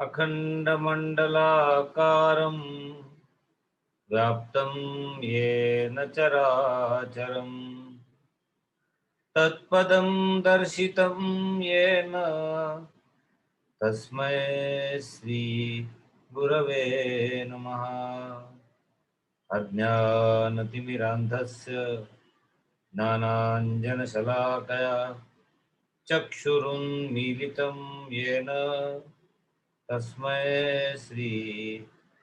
अखंडमंडलाकारं व्याप्तं येन चराचरं तत्पदं दर्शितं येन तस्मै श्री गुरवे नमः। अज्ञानतिमिरान्धस्य ज्ञानाञ्जनशलाकया चक्षुरुन्मीलितं येन तस्मै श्री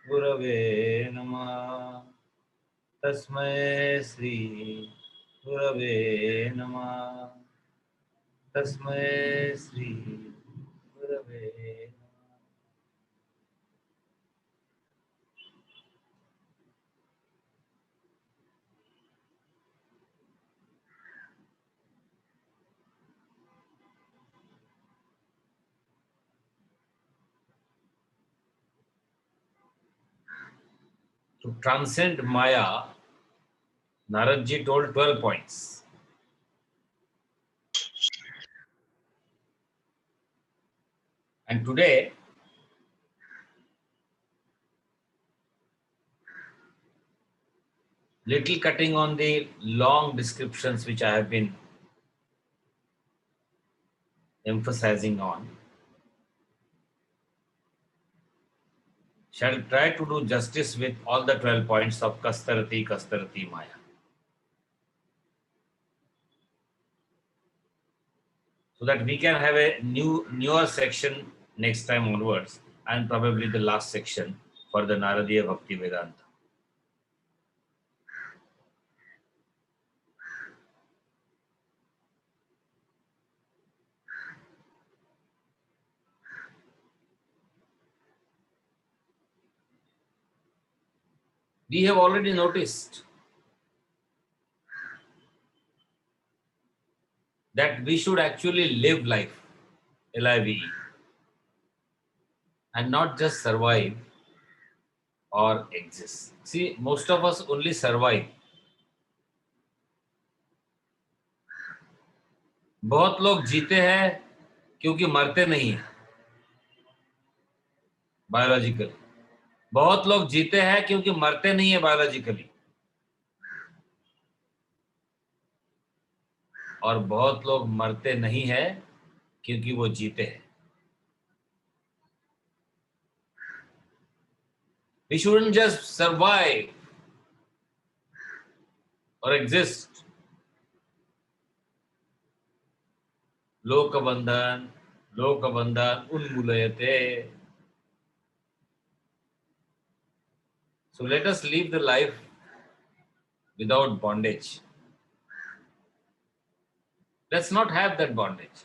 गुरवे नमः। तस्मै श्री गुरवे नमः। तस्मै श्री गुरवे नमः। To transcend Maya, Naradji told 12 points. And today, little cutting on the long descriptions which I have been emphasizing on. Shall try to do justice with all the 12 points of Kastarati Maya. So that we can have a newer section next time onwards, and probably the last section for the Naradiya Bhakti Vedanta. We have already noticed that we should actually live life, L-I-V-E, and not just survive or exist. See, most of us only survive. बहुत लोग जीते हैं क्योंकि मरते नहीं हैं biologically. बहुत लोग जीते हैं क्योंकि मरते नहीं है बायोलॉजिकली, और बहुत लोग मरते नहीं है क्योंकि वो जीते हैं। We shouldn't just survive or exist. लोकबंधन उन्मूलयते. So let us live the life without bondage. Let's not have that bondage.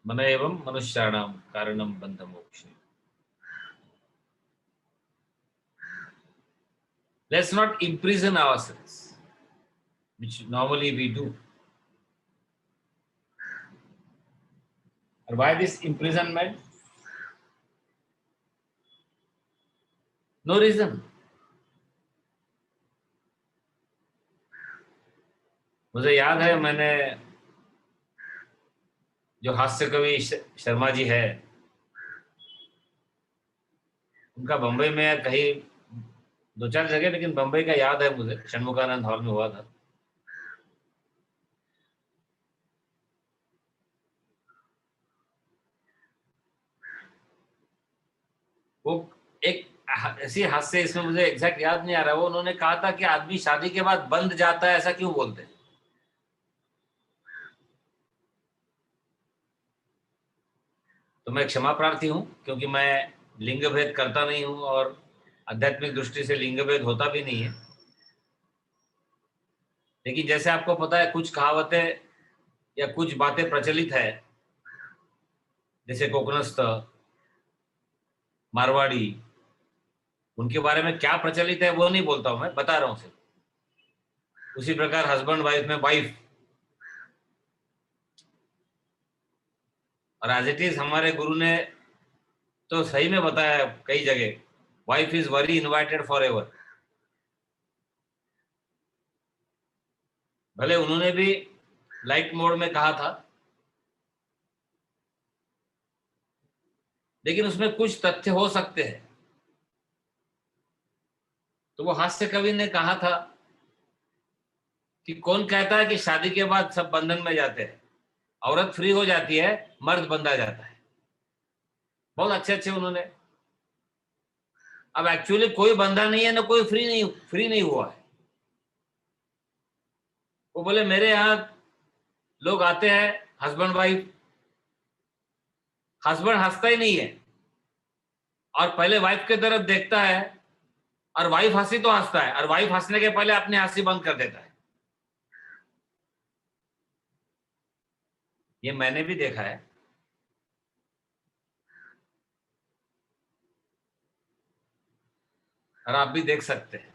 Mana evam manushyanam karanam bandha moksha. Let's not imprison ourselves, which normally we do. And why this imprisonment? No reason. मुझे याद है, मैंने जो हास्य कवि शर्मा जी है, उनका बंबई में कहीं 2-4 जगह, लेकिन बंबई का याद है मुझे, षणमुखानंद हॉल में हुआ था। वो एक ऐसी हास्य, इसमें मुझे एग्जैक्ट याद नहीं आ रहा, वो उन्होंने कहा था कि आदमी शादी के बाद बंध जाता है, ऐसा क्यों बोलते हैं? तो मैं क्षमा प्रार्थी हूं, क्योंकि मैं लिंग भेद करता नहीं हूं और आध्यात्मिक दृष्टि से लिंग भेद होता भी नहीं है। लेकिन जैसे आपको पता है, कुछ कहावतें या कुछ बातें प्रचलित है, जैसे कोकणस्थ, मारवाड़ी, उनके बारे में क्या प्रचलित है वो नहीं बोलता हूं, मैं बता रहा हूं सिर्फ। उसी प्रकार हस्बैंड वाइफ में वाइफ, और एज इट इज हमारे गुरु ने तो सही में बताया कई जगह, wife is very invited for ever. भले उन्होंने भी लाइट मोड में कहा था, लेकिन उसमें कुछ तथ्य हो सकते हैं। तो वो हास्य कवि ने कहा था कि कौन कहता है कि शादी के बाद सब बंधन में जाते हैं, औरत फ्री हो जाती है, मर्द बंधा जाता है। बहुत अच्छे अच्छे उन्होंने। अब एक्चुअली कोई बंधा नहीं है ना, कोई फ्री नहीं हुआ है। वो बोले मेरे यहाँ लोग आते हैं, हस्बैंड वाइफ, हस्बैंड हंसता ही नहीं है और पहले वाइफ की तरफ देखता है, और वाइफ हंसी तो हंसता है, और वाइफ हंसने के पहले अपनी हंसी बंद कर देता है। ये मैंने भी देखा है। और आप भी देख सकते हैं।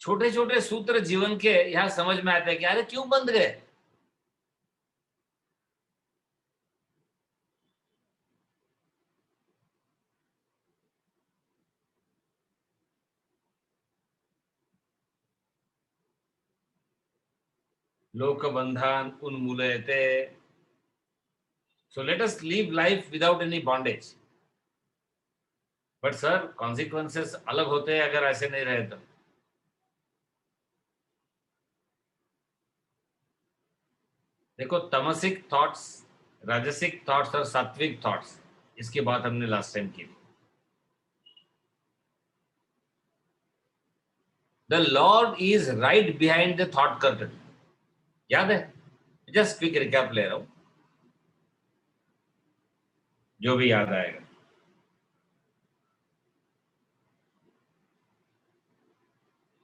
छोटे छोटे सूत्र जीवन के यहां समझ में आते हैं कि अरे क्यों बंद गए। लोक बंधन उन्मूलयते। So let us live life without any bondage. But sir consequences अलग होते हैं अगर ऐसे नहीं रहे तो। देखो, तमसिक थॉट्स, राजसिक थॉट्स और सात्विक थॉट्स, इसकी बात हमने लास्ट टाइम की थी। The Lord is right behind the thought curtain. याद है? जस्ट क्विक रिकैप ले रहा हूं, जो भी याद आएगा।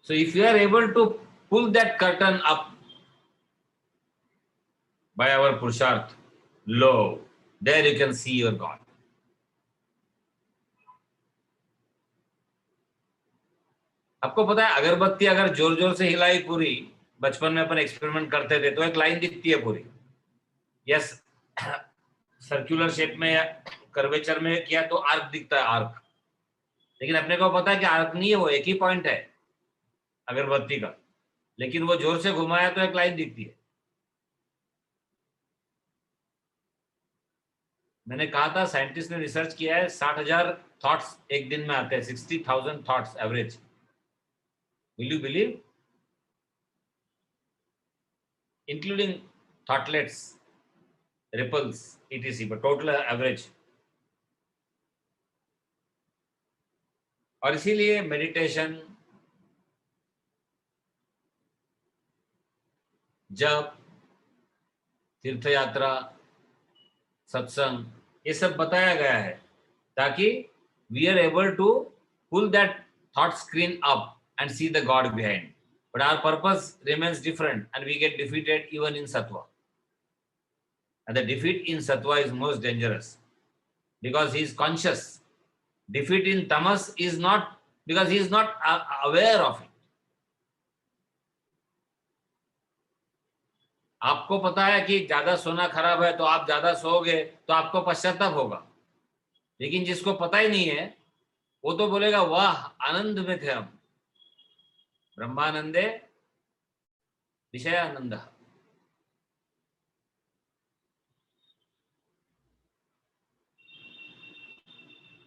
So if you are able to pull that curtain up by our Purusharth, lo, there you can see your God. आपको पता है अगरबत्ती अगर जोर जोर से हिलाई पूरी, बचपन में अपन एक्सपेरिमेंट करते थे, तो एक लाइन दिखती है पूरी। यस, सर्कुलर शेप में या कर्वेचर में किया तो आर्क दिखता है, आर्क। लेकिन अपने को पता है कि आर्क नहीं है, वो एक ही पॉइंट है अगरबत्ती का। लेकिन वो जोर से घुमाया तो एक लाइन दिखती है। मैंने कहा था साइंटिस्ट ने रिसर्च किया है, 60,000 थॉट्स एक दिन में आते हैं, 60,000 thoughts average. Will you believe? Including thoughtlets, ripples, etc, but total average. और इसीलिए मेडिटेशन, जप, तीर्थ यात्रा, सत्संग, ये सब बताया गया है ताकि we are able to pull that thought screen up and see the God behind. But our purpose remains different and we get defeated even in sattva. And the defeat in sattva is most dangerous because he is conscious. Defeat in tamas is not, because he is not aware of it. आपको पता है कि ज्यादा सोना खराब है, तो आप ज्यादा सोओगे तो आपको पश्चाताप होगा। लेकिन जिसको पता ही नहीं है, वो तो बोलेगा वाह आनंद में थे हम, ब्रह्मानंदे विषयानंद।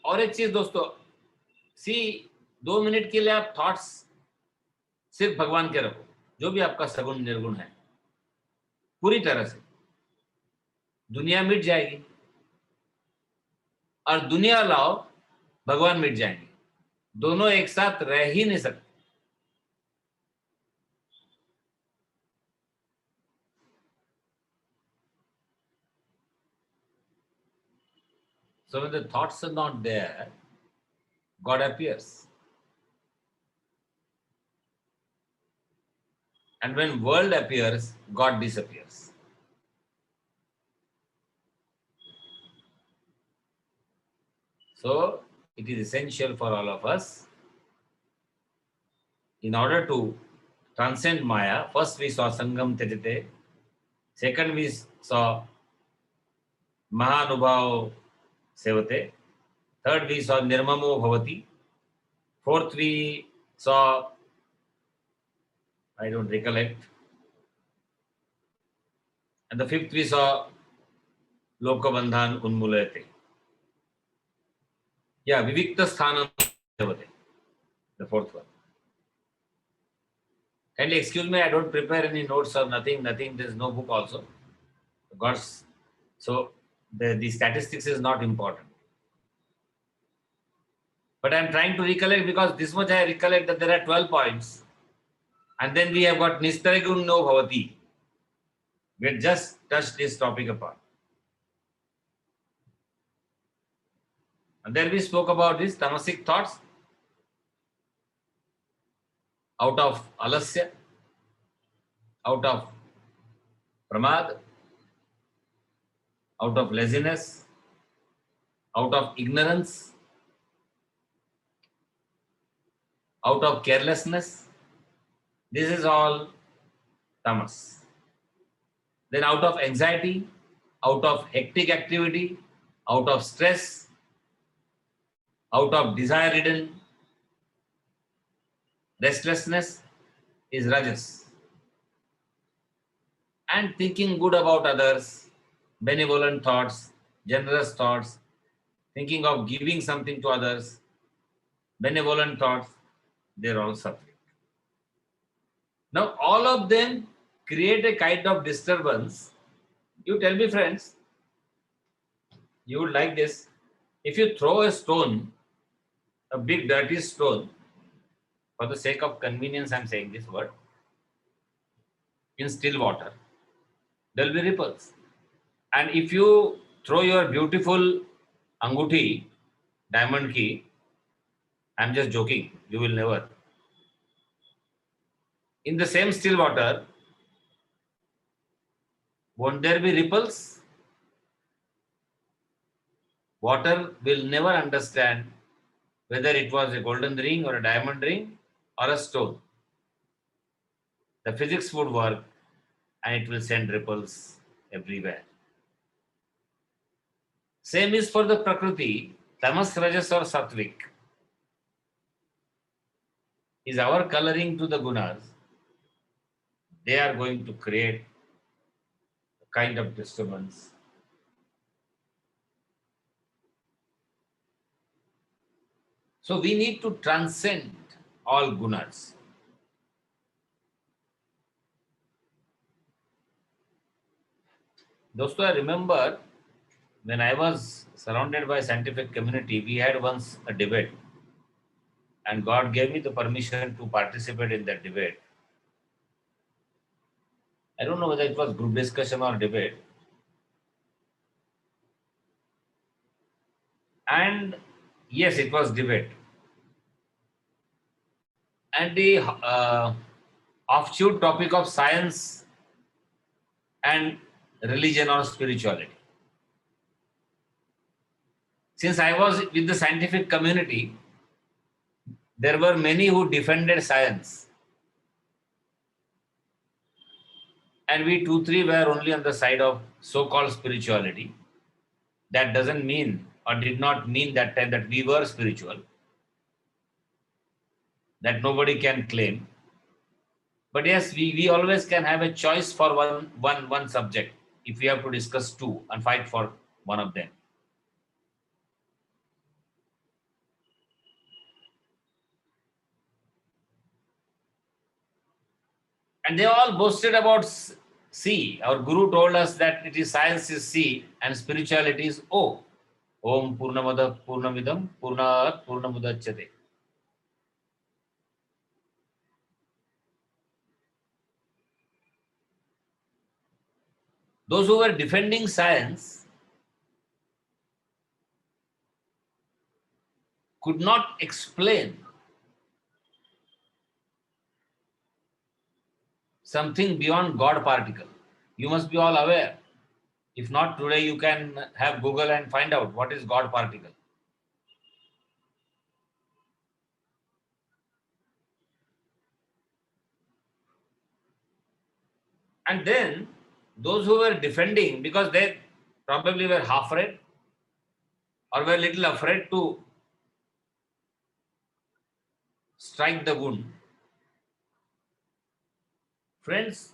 और एक चीज दोस्तों, सी, 2 मिनट के लिए आप थॉट्स सिर्फ भगवान के रखो, जो भी आपका सगुण निर्गुण है, पूरी तरह से दुनिया मिट जाएगी। और दुनिया लाओ, भगवान मिट जाएंगे। दोनों एक साथ रह ही नहीं सकते। So when the thoughts are not there, God appears. And when world appears, God disappears. So it is essential for all of us, in order to transcend Maya. First we saw Sangam Tejate. Second we saw Mahanubhav Sevate. Third we saw Nirmamo Bhavati. Fourth we saw, I don't recollect. And the fifth we saw Lokabandhan Unmulayate. Yeah, Vivikta Sthanam Devate, the fourth one. Kindly excuse me, I don't prepare any notes or nothing. There's no book also. God's, so the statistics is not important. But I'm trying to recollect because this much I recollect that there are 12 points. And then we have got Nistaragun no Bhavati. We had just touched this topic upon. And then we spoke about these tamasic thoughts out of alasya, out of pramad, out of laziness, out of ignorance, out of carelessness. This is all tamas. Then out of anxiety, out of hectic activity, out of stress, out of desire-ridden restlessness is rajas. And thinking good about others, benevolent thoughts, generous thoughts, thinking of giving something to others, benevolent thoughts, they're all sattvic. Now, all of them create a kind of disturbance. You tell me, friends, you would like this. If you throw a stone, a big dirty stone, for the sake of convenience, I'm saying this word, in still water, there will be ripples. And if you throw your beautiful anguti, diamond key, I'm just joking, you will never. In the same still water, won't there be ripples? Water will never understand whether it was a golden ring or a diamond ring or a stone. The physics would work and it will send ripples everywhere. Same is for the Prakriti, tamas, rajas or sattvic. Is our coloring to the gunas, they are going to create a kind of disturbance. So we need to transcend all gunas. Dosto, I remember when I was surrounded by scientific community, we had once a debate and God gave me the permission to participate in that debate. I don't know whether it was group discussion or debate. And yes, it was debate. And the offshoot topic of science and religion or spirituality. Since I was with the scientific community, there were many who defended science. And we 2-3 were only on the side of so-called spirituality. That doesn't mean or did not mean that time that we were spiritual. That nobody can claim. But yes, we always can have a choice for one subject if we have to discuss two and fight for one of them. And they all boasted about C. Our Guru told us that it is science is C and spirituality is O. Om Purnamada Purnamidam Purnat Purnamudachyate. Those who were defending science could not explain something beyond God particle. You must be all aware. If not today, you can have Google and find out what is God particle. And then those who were defending, because they probably were half afraid or were little afraid to strike the wound. Friends,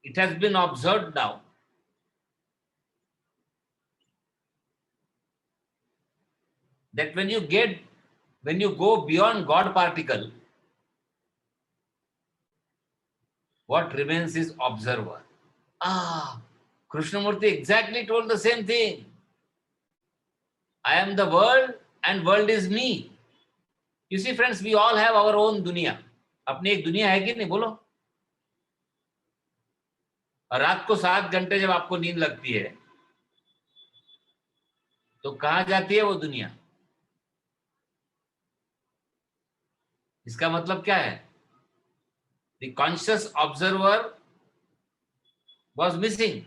it has been observed now that when you go beyond God particle, what remains is observer. Krishnamurti exactly told the same thing. I am the world and world is me. You see friends, we all have our own दुनिया. अपनी एक दुनिया है कि नहीं बोलो? और रात को 7 घंटे जब आपको नींद लगती है तो कहां जाती है वो दुनिया? इसका मतलब क्या है? The conscious observer was missing,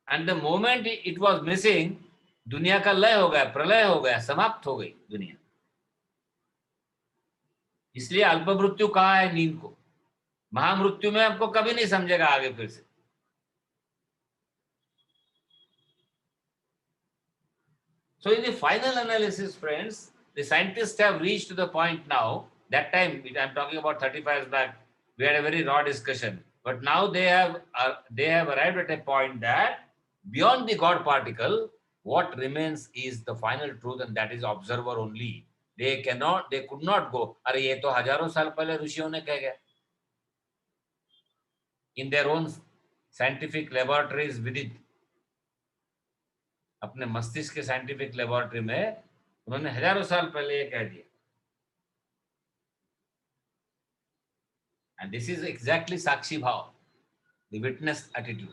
and the moment it was missing, दुनिया का लय हो गया, प्रलय हो गया, समाप्त हो गई दुनिया. इसलिए अल्प मृत्यु कहा है नींद को. महामृत्यु में आपको कभी नहीं समझेगा आगे फिर से. So in the final analysis, friends, the scientists have reached to the point now. That time, I'm talking about 35 years back, we had a very raw discussion. But now they have arrived at a point that beyond the God particle, what remains is the final truth, and that is observer only. They could not go. अरे ये तो हजारों साल पहले ऋषियों ने कह गया. In their own scientific laboratories with it. अपने मस्तिष्क के साइंटिफिक लेबोरेटरी में उन्होंने हजारों साल पहले ये कह दिया. And this is exactly Sakshi Bhav, the witness attitude.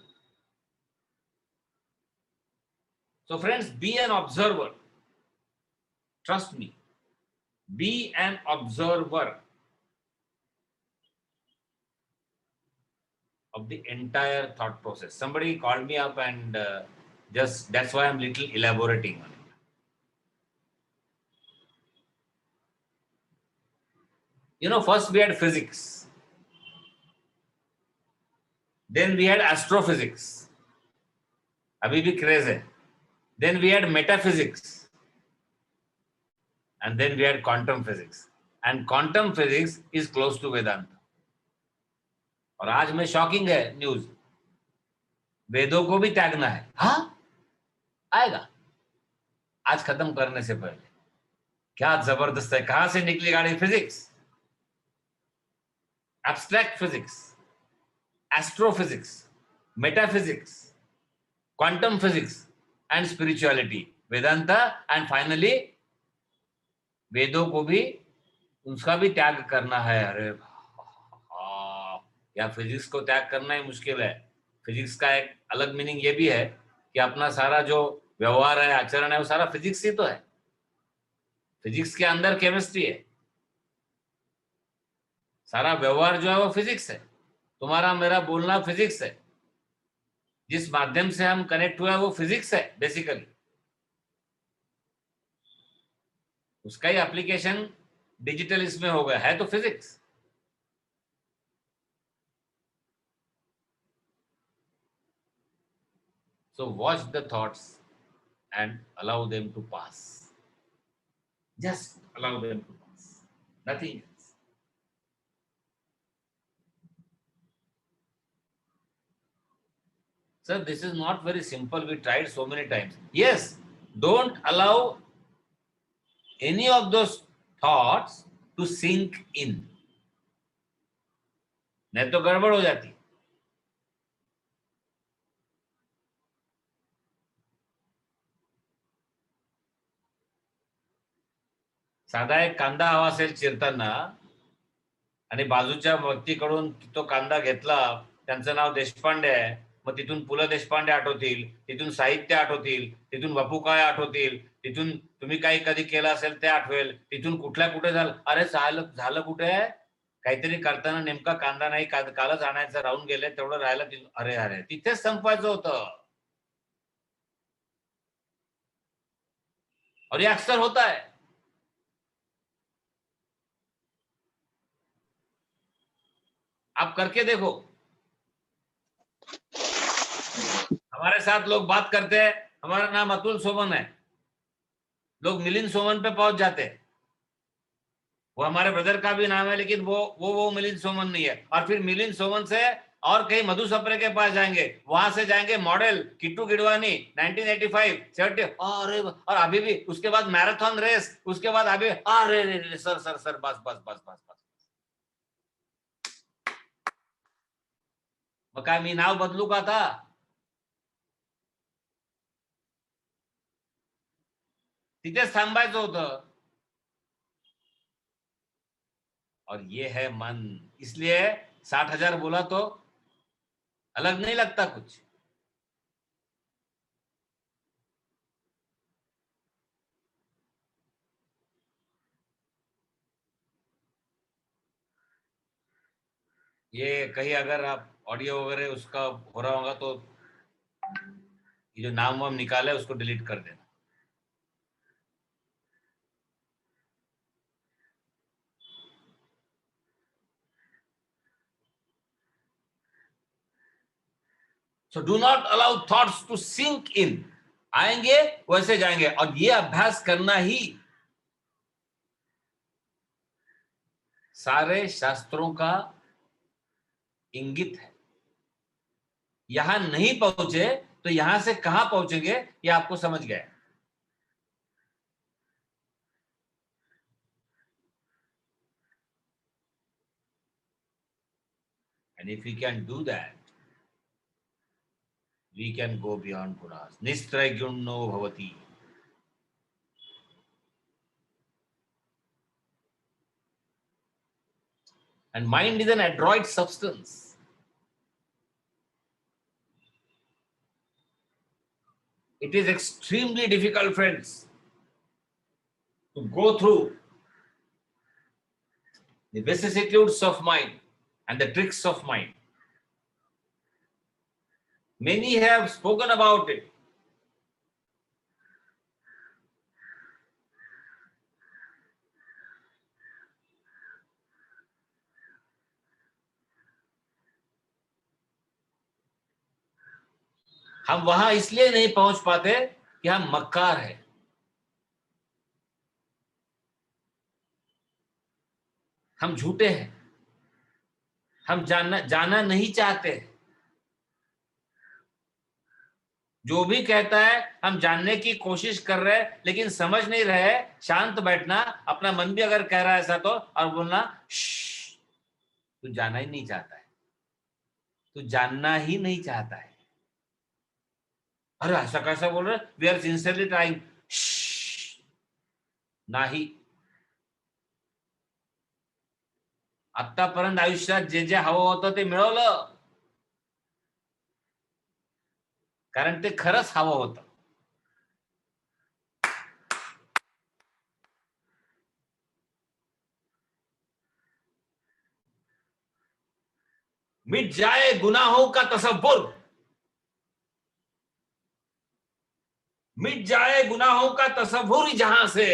So friends, be an observer. Trust me. Be an observer of the entire thought process. Somebody called me up and just that's why I'm little elaborating on it. You know, first we had physics. Then we had astrophysics. अभी भी craze है. Then we had metaphysics. And then we had quantum physics. And quantum physics is close to Vedanta. और आज में shocking है news. वेदों को भी त्यागना है. हाँ आएगा आज खत्म करने से पहले. क्या जबरदस्त है. कहां से निकली गाड़ी? Physics, abstract physics, astrophysics, metaphysics, quantum physics and spirituality, Vedanta. And finally वेदों को भी उसका भी त्याग करना है. अरे या फिजिक्स को त्याग करना ही मुश्किल है. फिजिक्स का एक अलग मीनिंग ये भी है कि अपना सारा जो व्यवहार है, आचरण है, वो सारा फिजिक्स ही तो है. फिजिक्स के अंदर केमिस्ट्री है. सारा व्यवहार जो है वो फिजिक्स है. तुम्हारा मेरा बोलना फिजिक्स है. जिस माध्यम से हम कनेक्ट हुए वो फिजिक्स है बेसिकली. उसका ही एप्लीकेशन डिजिटल इसमें हो गया है तो physics. So watch the thoughts and allow them to pass. Just allow them to pass. Nothing else. Sir, this is not very simple. We tried so many times. Yes, don't allow any of those thoughts to sink in. नहीं तो गड़बड़ हो जाती. साधा एक कांदा हवा असेल चिरताना आणि बाजूच्या व्यक्तीकडून तो कांदा घेतला, त्यांचं नाव देशपांडे आहे, मग तिथून पु ल देशपांडे आठवतील, तिथून साहित्य आठवतील, तिथून वपू काळे आठवतील, तिथून तुम्ही काही कधी केलं असेल ते आठवेल, तिथून कुठल्या कुठे झालं. अरे झालं कुठे? काहीतरी करताना नेमका कांदा नाही, कालच आणायचं राहून गेले, तेवढं राहिलं. अरे अरे तिथेच संपवायचं होतं. और ये अक्सर होता है. आप करके देखो. हमारे साथ लोग बात करते हैं, हमारा नाम अतुल सोमन है, लोग मिलिंद सोमन पे पहुंच जाते हैं. वो हमारे ब्रदर का भी नाम है लेकिन वो मिलिंद सोमन नहीं है. और फिर मिलिंद सोमन से और कहीं मधु सप्रे के पास जाएंगे, वहां से जाएंगे मॉडल किट्टू गिडवानी 1985 70, और अभी भी उसके बाद मैराथन रेस, उसके बाद अभी अरे सर सर सर बस बस बस बस बस मग काय मी नाव बदलू का आता? तिथेच थांबायचं होतं. और ये है मन, इसलिए 60,000 बोला तो अलग नहीं लगता कुछ. ये कहीं अगर आप ऑडियो वगैरह उसका हो रहा होगा तो ये जो नाम वाम निकाले उसको डिलीट कर देना. So do not allow thoughts to sink in. आएंगे वैसे जाएंगे, और ये अभ्यास करना ही सारे शास्त्रों का इंगित है. यहां नहीं पहुंचे तो यहां से कहां पहुंचेंगे ये आपको समझ गया. And if you can do that, we can go beyond gunas. Nistraygunno bhavati. And mind is an adroit substance. It is extremely difficult, friends, to go through the vicissitudes of mind and the tricks of mind. Many have spoken about it. हम वहां इसलिए नहीं पहुंच पाते कि हम मक्कार हैं. हम झूठे हैं. हम जाना नहीं चाहते. जो भी कहता है हम जानने की कोशिश कर रहे हैं लेकिन समझ नहीं रहे. शांत बैठना, अपना मन भी अगर कह रहा है ऐसा तो, और बोलना तू जाना ही नहीं चाहता है, तू जानना ही नहीं चाहता है. अरे ऐसा कैसा बोल रहे, वी आर सिंसियरली ट्राइंग. नाही. आतापर्यंत आयुष्यात जे जे हवं होतं ते मिळवलं, कारण ते खरंच हवं होतं. मिट जाए गुनाहों का तसव्वुर, मिट जाए गुनाहों का तसव्वुर जहां से,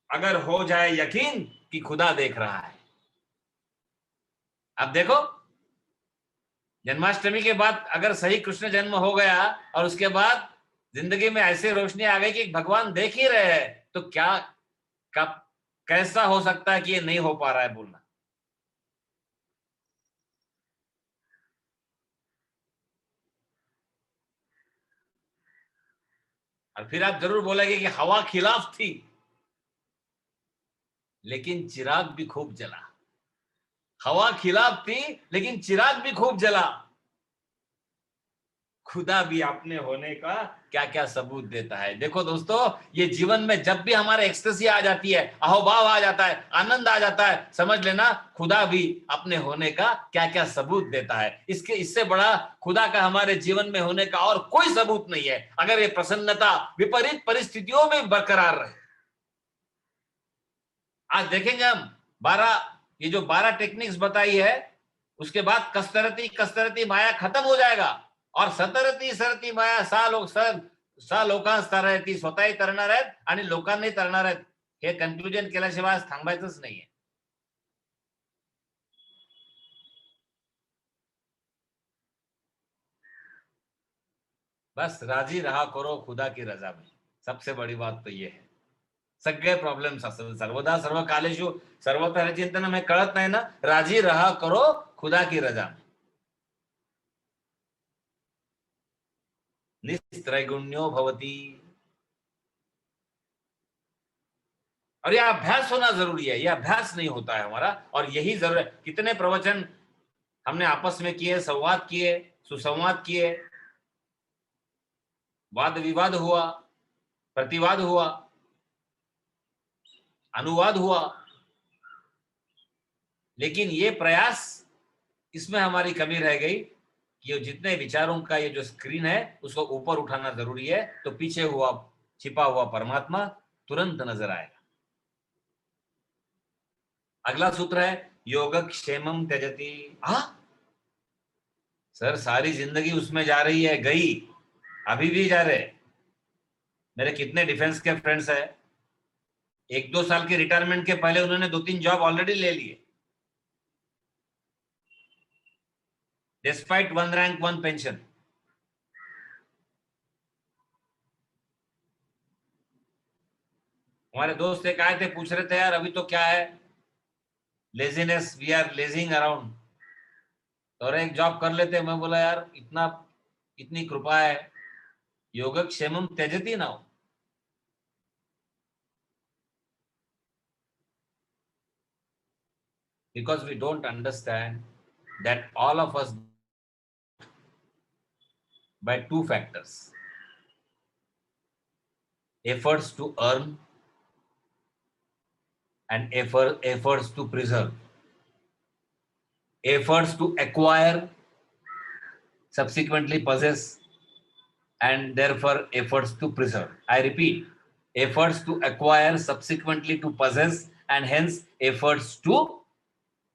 अगर हो जाए यकीन कि खुदा देख रहा है. अब देखो, जन्माष्टमी के बाद अगर सही कृष्ण जन्म हो गया और उसके बाद जिंदगी में ऐसी रोशनी आ गई कि भगवान देख ही रहे हैं, तो क्या कब कैसा हो सकता है कि ये नहीं हो पा रहा है बोलना. और फिर आप जरूर बोलेंगे कि हवा खिलाफ थी, लेकिन चिराग भी खूब जला. हवा खिलाफ थी लेकिन चिराग भी खूब जला. खुदा भी अपने होने का क्या क्या सबूत देता है. देखो दोस्तों, ये जीवन में जब भी हमारे एक्सटेसी आ जाती है, अहोभाव आ जाता है, आनंद आ जाता है, समझ लेना खुदा भी अपने होने का क्या क्या सबूत देता है. इससे बड़ा खुदा का हमारे जीवन में होने का और कोई सबूत नहीं है, अगर ये प्रसन्नता विपरीत परिस्थितियों में बरकरार रहे. आज देखेंगे हम 12 टेक्निक्स बताई है, उसके बाद कस्तरती कस्तरती माया खत्म हो जाएगा, और सतरती सरती माया सा लोकांस तरणार ती स्वतःही तरणार आहेत आणि लोकांनाही तरणार आहेत. हे कन्क्लुजन केल्याशिवाय थांबायचंच नाहीये. बस राजी रहा करो खुदा की रजा में. सबसे बड़ी बात तो ये है. सगळे प्रॉब्लेम्स असेल सर्वदा सर्व कालेशु सर्वत्र चिंतन में कळत नाही ना. राजी रहा करो खुदा की रजा में. निस्त्रैगुण्यो भवति। और यह अभ्यास होना जरूरी है, यह अभ्यास नहीं होता है हमारा, और यही जरूर है। कितने प्रवचन हमने आपस में किए, संवाद किए, सुसंवाद किए, वाद विवाद हुआ, प्रतिवाद हुआ, अनुवाद हुआ, लेकिन ये प्रयास, इसमें हमारी कमी रह गई कि ये जितने विचारों का ये जो स्क्रीन है उसको ऊपर उठाना जरूरी है, तो पीछे हुआ छिपा हुआ परमात्मा तुरंत नजर आएगा। अगला सूत्र है योगक्षेमम त्यजति। हाँ सर, सारी जिंदगी उसमें जा रही है, गई, अभी भी जा रहे। मेरे कितने डिफेंस के फ्रेंड्स है, 1-2 साल के रिटायरमेंट के पहले उन्होंने 2-3 जॉब ऑलरेडी ले लिए, डिस्पाइट 1 रैंक 1 पेंशन। हमारे दोस्त एक आए थे, पूछ रहे थे यार अभी तो क्या है, laziness, we are lazing around, और एक जॉब कर लेते। मैं बोला यार इतना, इतनी कृपा है, योगक्षेमम त्यजति ना, because we don't understand that all of us by 2 factors: efforts to earn and efforts to preserve. Efforts to acquire, subsequently possess, and therefore efforts to preserve. I repeat, efforts to acquire, subsequently to possess, and hence efforts to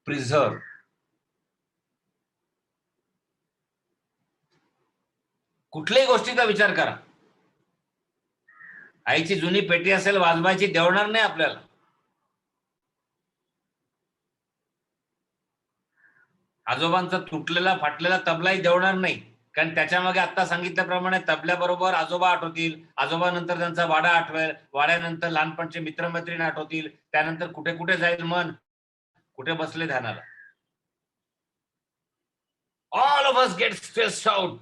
preserve. कुठल्याही गोष्टीचा विचार करा, आईची जुनी पेटी असेल वाजवायची, देवणार नाही आपल्याला. आजोबांचा तुटलेला फाटलेला तबलाही देवणार नाही, कारण त्याच्यामागे आता सांगितल्याप्रमाणे तबल्याबरोबर आजोबा आठवतील, आजोबा नंतर त्यांचा वाडा आठवेल, वाड्यानंतर लहानपणचे मित्रमैत्रीण आठवतील, त्यानंतर कुठे कुठे जाईल मन, कुठे बसले ध्यानाला. All of us get stressed out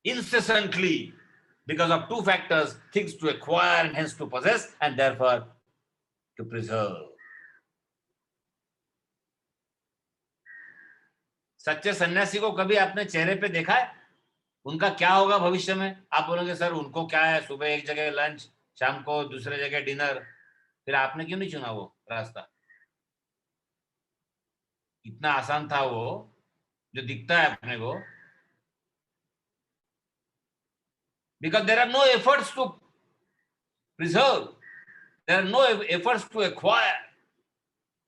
incessantly because of 2 factors: things to acquire and hence to possess, and therefore to preserve. सच्चे सन्यासी को कभी आपने चेहरे पे देखा है? उनका क्या होगा भविष्य में? आप बोलोगे सर उनको क्या है, सुबह एक जगह लंच, शाम को दूसरे जगह डिनर, फिर आपने क्यों नहीं चुना वो रास्ता? इतना आसान था वो, जो दिखता है अपने को. Because there are no efforts to preserve, there are no efforts to acquire.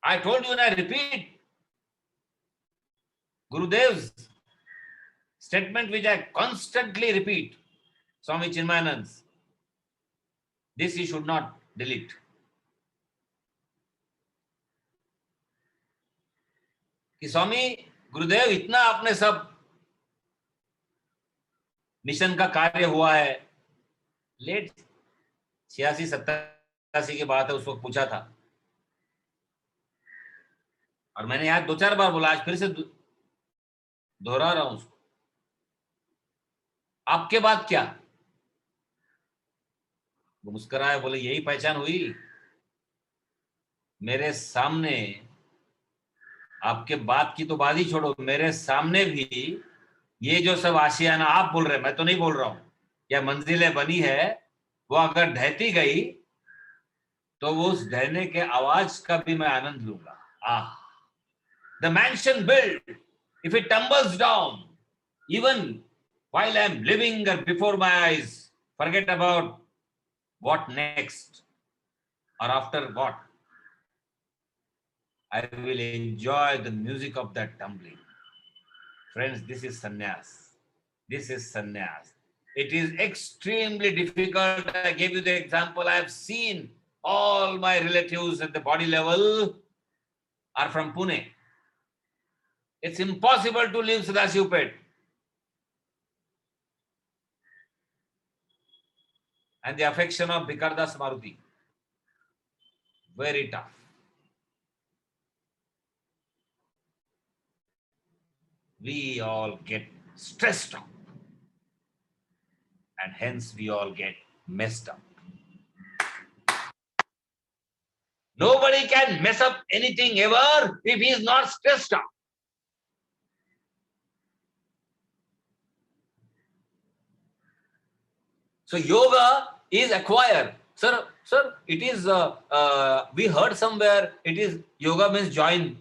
I told you and I repeat, Gurudev's statement which I constantly repeat, Swami Chinmayanand's, this you should not delete. कि स्वामी गुरुदेव इतना आपने सब mission का कार्य हुआ है, late 86-87 की बात है, उस वक्त पूछा था, और मैंने यहाँ 2-4 बार बोला, आज फिर से दोहरा रहा हूं उसको. आपके बाद क्या? वो मुस्कुराए, बोले यही पहचान हुई. मेरे सामने, आपके बात की तो बात ही छोड़ो, मेरे सामने भी ये जो सब आशियाना आप बोल रहे, मैं तो नहीं बोल रहा हूं, या मंजिलें बनी है, वो अगर ढहती गई तो वो उस ढहने के आवाज का भी मैं आनंद लूंगा. Ah, the mansion build, if it tumbles down, even while I am living before my eyes, forget about what next or after what. I will enjoy the music of that tumbling. Friends, this is sannyas. This is sannyas. It is extremely difficult. I gave you the example. I have seen all my relatives at the body level are from Pune. It's impossible to leave Sadashivpet. And the affection of Bhikardas Maruti. Very tough. We all get stressed out. and hence we all get messed up. Nobody can mess up anything ever if he is not stressed out. So yoga is acquired. Sir, it is, we heard somewhere, it is, yoga means join.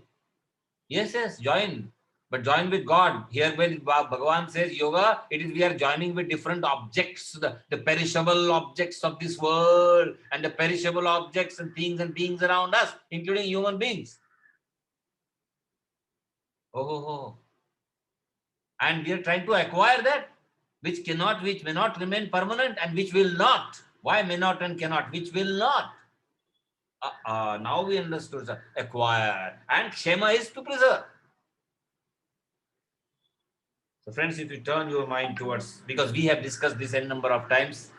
Yes, join. But join with God. Here when Bhagavan says yoga, it is we are joining with different objects, the perishable objects of this world, and the perishable objects and beings around us, including human beings. Oh. And we are trying to acquire that, which may not remain permanent, and which will not. Why may not and cannot? Which will not. Now we understood, sir. Acquire. And Kshema is to preserve. So friends, if you turn your mind towards, because we have discussed this a number of times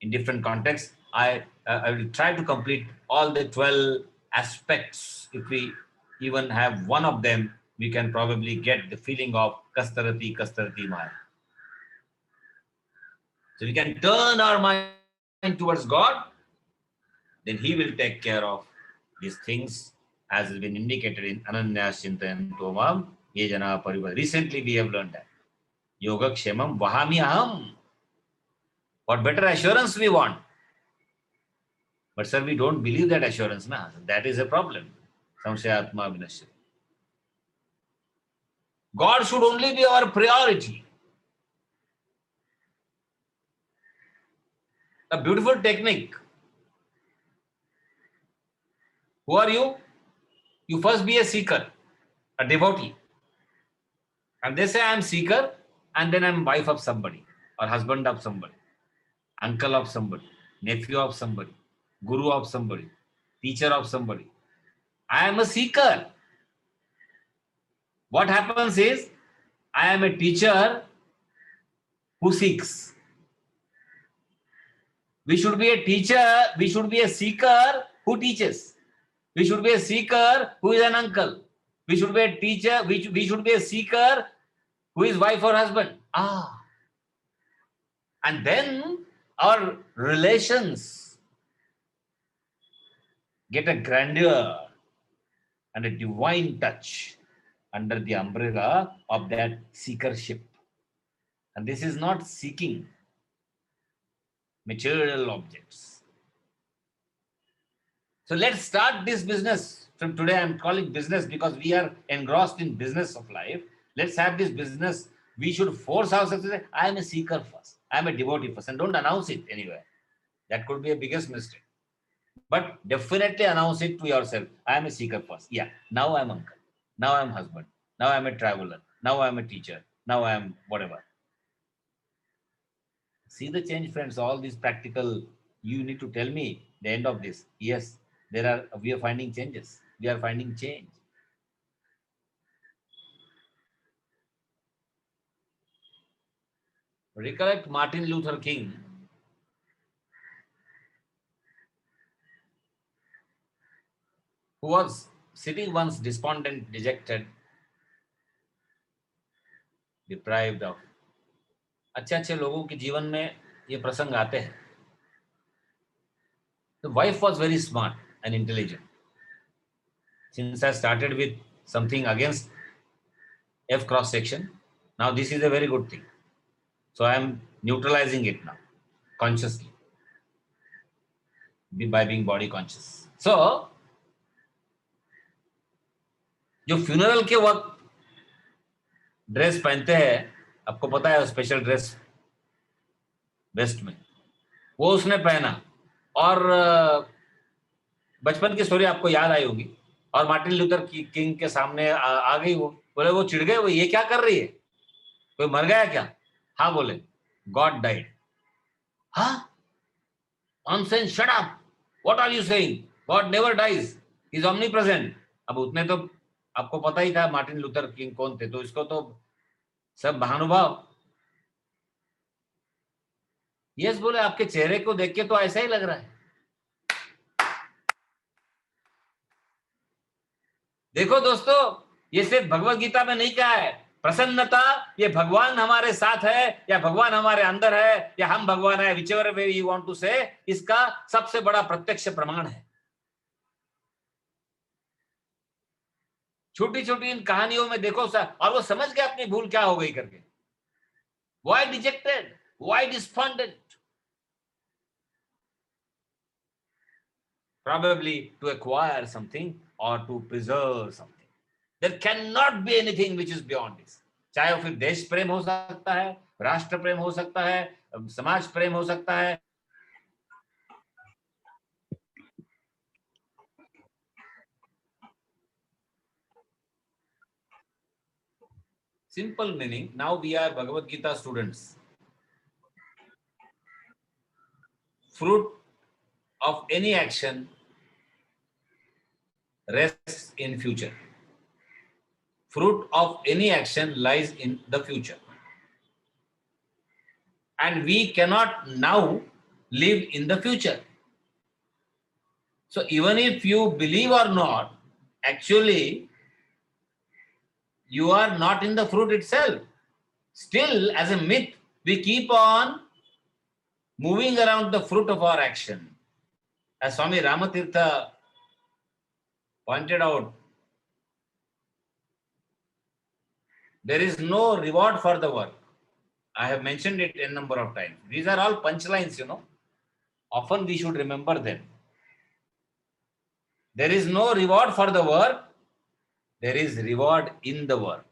in different contexts, I will try to complete all the 12 aspects. If we even have one of them, we can probably get the feeling of Kastarati Maya. So we can turn our mind towards God, then He will take care of these things, as has been indicated in Ananyas Chintayanto Tomam Ye Jana Parivar. Recently we have learned that. Yoga Kshemam Vahami Aham. What better assurance we want? But sir, we don't believe that assurance. Na? That is a problem. Samshayatma Vinasya. God should only be our priority. A beautiful technique. Who are you? You first be a seeker, a devotee. And they say, I am seeker, and then I am wife of somebody, or husband of somebody, uncle of somebody, nephew of somebody, guru of somebody, teacher of somebody. I am a seeker. What happens is, I am a teacher who seeks. We should be a teacher, we should be a seeker who teaches. We should be a seeker who is an uncle. We should be a teacher, we should be a seeker who is wife or husband. And then our relations get a grandeur and a divine touch under the umbrella of that seekership. And this is not seeking material objects. So let's start this business. From today I'm calling business because we are engrossed in business of life. Let's have this business. We should force ourselves to say, I am a seeker first. I am a devotee first. And don't announce it anywhere. That could be a biggest mistake. But definitely announce it to yourself. I am a seeker first. Yeah, now I'm uncle. Now I'm husband. Now I'm a traveler. Now I'm a teacher. Now I'm whatever. See the change, friends. All these practical, you need to tell me the end of this. Yes, we are finding changes. We are finding change. Recollect Martin Luther King. Who was sitting once despondent, dejected, deprived of. अच्छे लोगों के जीवन में ये प्रसंग आते हैं. The wife was very smart and intelligent. Since I started with something against F cross section, now this is a very good thing. So I am neutralizing it now, consciously, by being body conscious. So, जो funeral के वक्त dress पहनते हैं, आपको पता है special dress waste में, वो उसने पहना. और बचपन की स्टोरी आपको याद आई होगी. और मार्टिन लूथर किंग के सामने आ गई वो, बोले वो चिढ़ गए, वो ये क्या कर रही है, कोई मर गया क्या? हाँ बोले, गॉड डाइड. हाँ, nonsense, shut up, what are you saying, God never dies, he is omnipresent. अब उतने तो आपको पता ही था मार्टिन लूथर किंग कौन थे, तो इसको तो सब महानुभाव. यस बोले, आपके चेहरे को देख के तो ऐसा ही लग रहा है. देखो दोस्तों, ये सिर्फ भगवत गीता में नहीं कहा है, प्रसन्नता, ये भगवान हमारे साथ है या भगवान हमारे अंदर है या हम भगवान है, whichever way you want to say, इसका सबसे बड़ा प्रत्यक्ष प्रमाण है। छोटी छोटी इन कहानियों में देखो सर, और वो समझ गए अपनी भूल क्या हो गई करके। Why dejected? Why despondent? Probably to acquire something or to preserve something. There cannot be anything which is beyond this. चाहे वो फिर देश प्रेम हो सकता है, राष्ट्र प्रेम हो सकता है, समाज प्रेम हो सकता है। Simple meaning, now we are Bhagavad Gita students. Fruit of any action rests in future. Fruit of any action lies in the future. And we cannot now live in the future. So even if you believe or not, actually you are not in the fruit itself. Still, as a myth, we keep on moving around the fruit of our action. As Swami Ramatirtha pointed out, there is no reward for the work. I have mentioned it a number of times. These are all punchlines, you know. Often we should remember them. There is no reward for the work. There is reward in the work.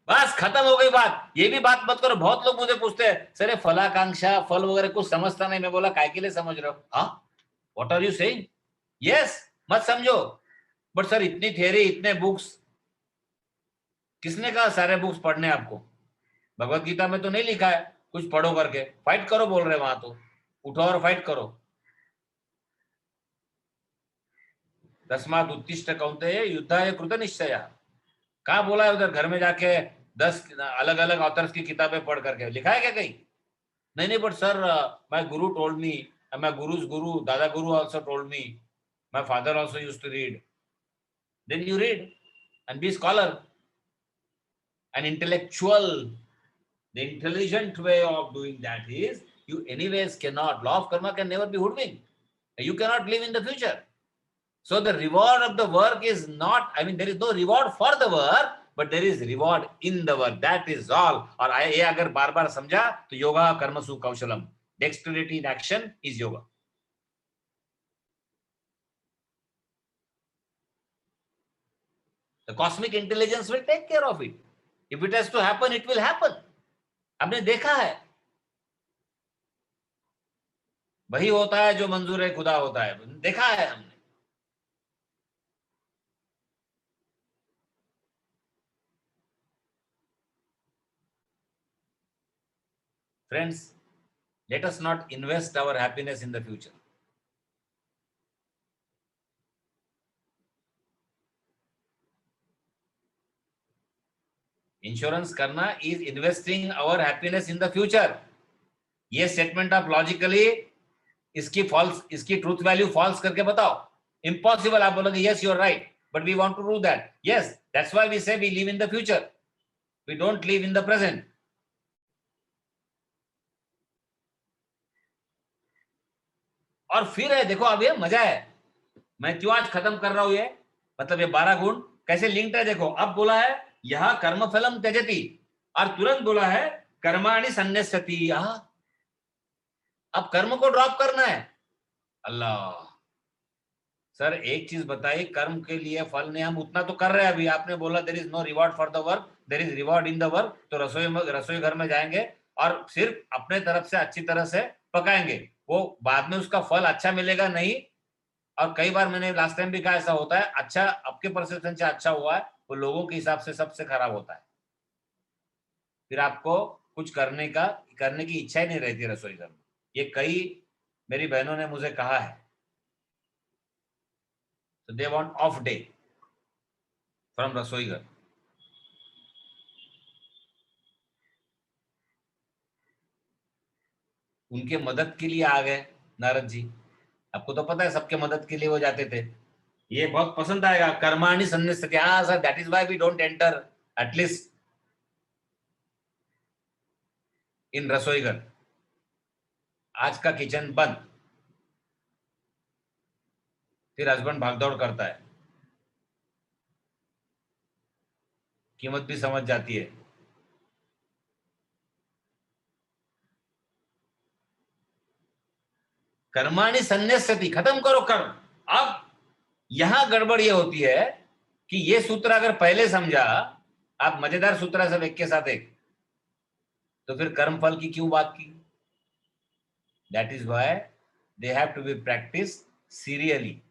बस खत्म हो गई बात। ये भी बात मत करो। बहुत लोग मुझे पूछते हैं, सर ये फलाकांक्षा फल वगैरह कुछ समझता नहीं। मैं बोला काय के लिए समझ रहे हो? हाँ, what are you saying? Yes, मत समझो। बट सर इतनी थियरी, इतने बुक्स, किसने कहा सारे बुक्स पढ़ने आपको? भगवत गीता में तो नहीं लिखा है कुछ पढ़ो करके। फाइट करो बोल रहे वहां, तो उठो और फाइट करो। तस्मात् उत्तिष्ठ कौन्तेय युद्धाय कृत निश्चय। कहाँ बोला है उधर? घर में जाके 10 अलग अलग ऑथर्स की किताबें पढ़ करके लिखा है क्या कहीं? नहीं नहीं, but sir my guru told me, my guru's guru, dada guru also told me, my father also used to read. Then you read and be scholar, an intellectual. The intelligent way of doing that is, you anyways cannot, law of karma can never be hoodwinked. You cannot live in the future. So the reward of the work is not, I mean, there is no reward for the work, but there is reward in the work. That is all. और ये अगर बार बार समझा तो योगा कर्मसु कौशलम, dexterity in action is yoga. The cosmic intelligence will take care of it. If it has to happen, it will happen. हमने देखा है, वही होता है जो मंजूर है खुदा होता है, देखा है हमने। Friends, let us not invest our happiness in the future. Insurance करना is investing our happiness in the future. ये स्टेटमेंट आप लॉजिकली इसकी फॉल्स, इसकी ट्रूथ वैल्यू फॉल्स करके बताओ। इम्पॉसिबल। आप बोलोगे yes you are right, but we want to do that. Yes, that's why we say we live in the future, we don't live in the present. और फिर है, देखो अब ये मजा है, मैं क्यों आज खत्म कर रहा हूं ये, मतलब ये 12 गुण कैसे लिंक्ड है। देखो, अब बोला है यह कर्मफलम त्यजति, और तुरंत बोला है कर्माणि संन्यस्यति। अब कर्म को ड्रॉप करना है। अल्लाह, सर एक चीज बताइए, कर्म के लिए फल नहीं, हम उतना तो कर रहे हैं। अभी आपने बोला there is no reward for the work, there is reward in the work. तो रसोई घर में जाएंगे और सिर्फ अपने तरफ से अच्छी तरह से पकाएंगे, वो बाद में उसका फल अच्छा मिलेगा नहीं। और कई बार मैंने लास्ट टाइम भी कहा, ऐसा होता है, अच्छा आपके परसेप्शन से अच्छा हुआ है, वो लोगों के हिसाब से सबसे खराब होता है। फिर आपको कुछ करने की इच्छा ही नहीं रहती रसोई घर में। ये कई मेरी बहनों ने मुझे कहा है। So they want off day from रसोई घर। उनके मदद के लिए आ गए नारद जी। आपको तो पता है सबके मदद के लिए वो जाते थे। ये बहुत पसंद आएगा, कर्माणि सन्निस्यति। हाँ sir, that is why we don't enter at least in rasoi ghar. आज का किचन बंद। फिर हस्बैंड भागदौड़ करता है, कीमत भी समझ जाती है। कर्माणि सन्निस्यति, खत्म करो कर्म। अब यहां गड़बड़ ये होती है कि ये सूत्र अगर पहले समझा, आप मजेदार सूत्र है सब एक के साथ एक, तो फिर कर्म फल की क्यों बात की? That is why they have to be practice serially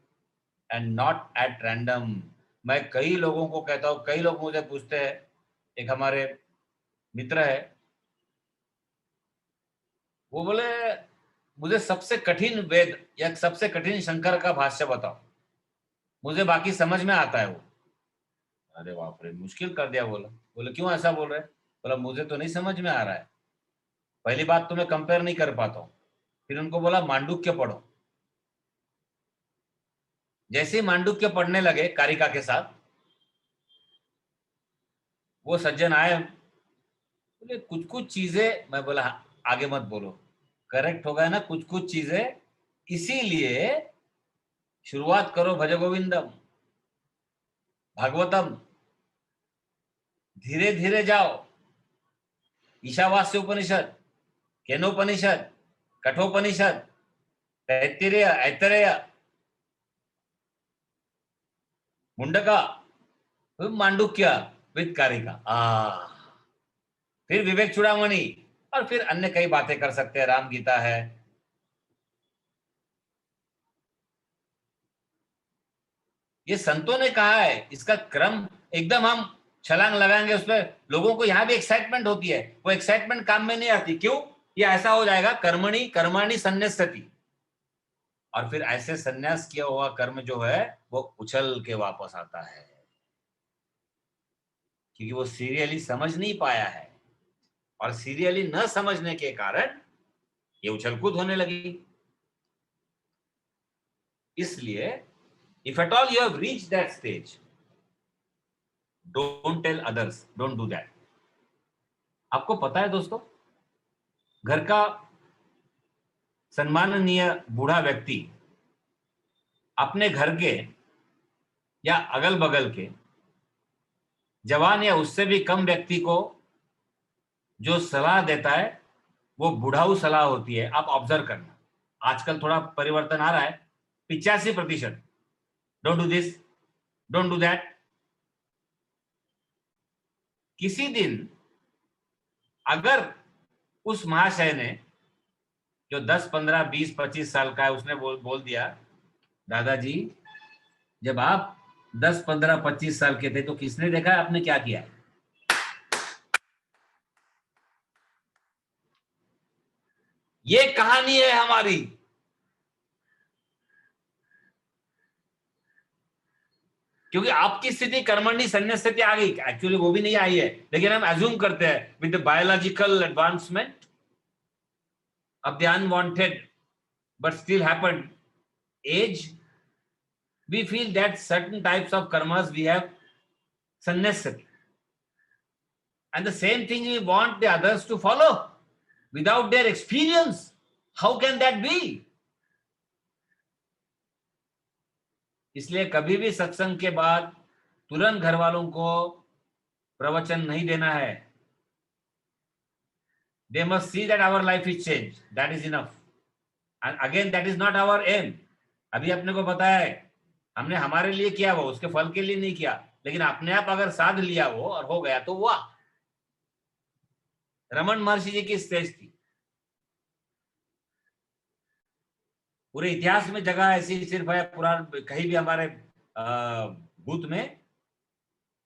and not at random. मैं कई लोगों को कहता हूं, कई लोग मुझे पूछते हैं, एक हमारे मित्र है, वो बोले मुझे सबसे कठिन वेद या सबसे कठिन शंकर का भाष्य बताओ, मुझे बाकी समझ में आता है वो। अरे बाप रे, मुश्किल कर दिया। बोला, बोले क्यों ऐसा बोल रहे? बोला मुझे तो नहीं समझ में आ रहा है। पहली बात तो मैं कंपेयर नहीं कर पाता हूँ। फिर उनको बोला मांडुक्य पढ़ो। जैसे ही मांडुक्य पढ़ने लगे कारिका के साथ, वो सज्जन आए, बोले कुछ कुछ चीजें, मैं बोला हाँ, आगे मत बोलो, करेक्ट हो गया ना कुछ कुछ चीजें, इसीलिए शुरुआत करो भज गोविंदम भागवतम, धीरे धीरे जाओ। ईशावास्य उपनिषद, केनोपनिषद, कठोपनिषद, तैत्तिरीय, ऐतरेय, मुंडका, फिर मांडुक्य विद कारिका, फिर विवेक चूड़ामणि, और फिर अन्य कई बातें कर सकते हैं, राम गीता है। ये संतों ने कहा है, इसका क्रम एकदम हम छलांग लगाएंगे उस पर, लोगों को यहां भी एक्साइटमेंट होती है, वो एक्साइटमेंट काम में नहीं आती। क्यों? ये ऐसा हो जाएगा कर्मणि कर्माणि सन्न्यस्यति, और फिर ऐसे सन्यास किया हुआ कर्म जो है वो उछल के वापस आता है, क्योंकि वो सीरियली समझ नहीं पाया है, और सीरियली न समझने के कारण ये उछलकूद होने लगी। इसलिए if at all you have reach that stage, don't tell others, don't do that. आपको पता है दोस्तों, घर का सम्माननीय बूढ़ा व्यक्ति अपने घर के या अगल बगल के जवान या उससे भी कम व्यक्ति को जो सलाह देता है, वो बुढ़ाऊ सलाह होती है। आप ऑब्जर्व करना, आजकल थोड़ा परिवर्तन आ रहा है। 85%, don't do this, don't do that. किसी दिन अगर उस महाशय ने, जो 10 15 20 25 साल का है, उसने बोल दिया दादाजी, जब आप 10 15 25 साल के थे तो किसने देखा है आपने क्या किया? ये कहानी है हमारी। क्योंकि आपकी स्थिति कर्मण्य संन्यास स्थिति आ गई, एक्चुअली वो भी नहीं आई है, लेकिन हम अज्यूम करते हैं with the biological advancement of the unwanted but still happened age, we feel that certain types of karmas we have sannyasati, and the same thing we want the others to follow without their experience. How can that be? इसलिए कभी भी सत्संग के बाद तुरंत घर वालों को प्रवचन नहीं देना है। They must see that our life is changed. That is enough. And again, that is not our aim. अभी अपने को बताया है, हमने हमारे लिए किया, वो उसके फल के लिए नहीं किया, लेकिन अपने आप अगर साध लिया वो और हो गया तो वाह। रमन महर्षि जी की स्टेज थी। पूरे इतिहास में जगह ऐसी सिर्फ है पुराण, कहीं भी हमारे बूथ में